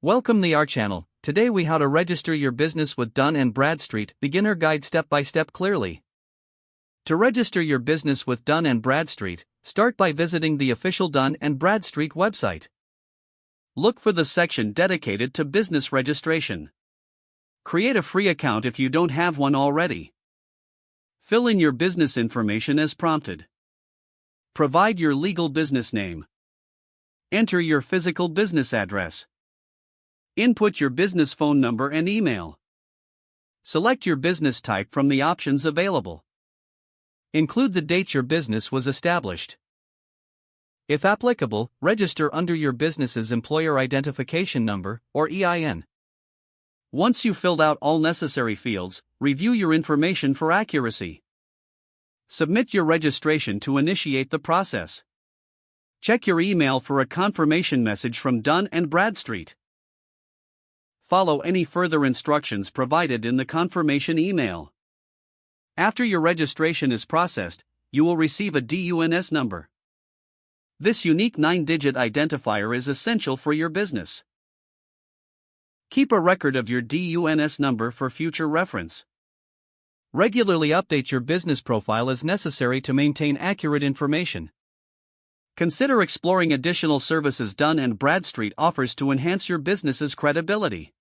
Welcome to our channel. Today we how to register your business with Dun & Bradstreet, beginner guide step by step clearly. To register your business with Dun & Bradstreet, start by visiting the official Dun & Bradstreet website. Look for the section dedicated to business registration. Create a free account if you don't have one already. Fill in your business information as prompted. Provide your legal business name. Enter your physical business address. Input your business phone number and email. Select your business type from the options available. Include the date your business was established. If applicable, register under your business's employer identification number, or EIN. Once you've filled out all necessary fields, review your information for accuracy. Submit your registration to initiate the process. Check your email for a confirmation message from Dun & Bradstreet. Follow any further instructions provided in the confirmation email. After your registration is processed, you will receive a DUNS number. This unique 9-digit identifier is essential for your business. Keep a record of your DUNS number for future reference. Regularly update your business profile as necessary to maintain accurate information. Consider exploring additional services Dun & Bradstreet offers to enhance your business's credibility.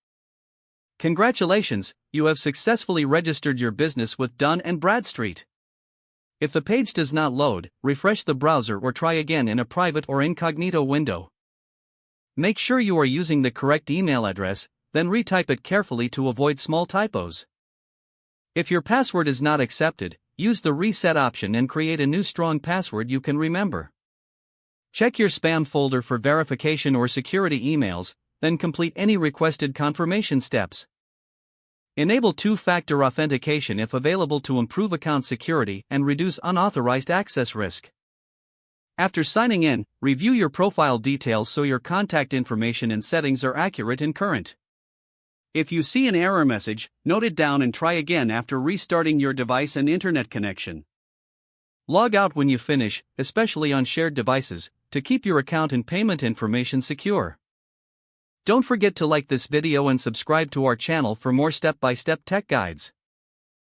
Congratulations, you have successfully registered your business with Dun & Bradstreet. If the page does not load, refresh the browser or try again in a private or incognito window. Make sure you are using the correct email address, then retype it carefully to avoid small typos. If your password is not accepted, use the reset option and create a new strong password you can remember. Check your spam folder for verification or security emails, then complete any requested confirmation steps. Enable two-factor authentication if available to improve account security and reduce unauthorized access risk. After signing in, review your profile details so your contact information and settings are accurate and current. If you see an error message, note it down and try again after restarting your device and internet connection. Log out when you finish, especially on shared devices, to keep your account and payment information secure. Don't forget to like this video and subscribe to our channel for more step-by-step tech guides.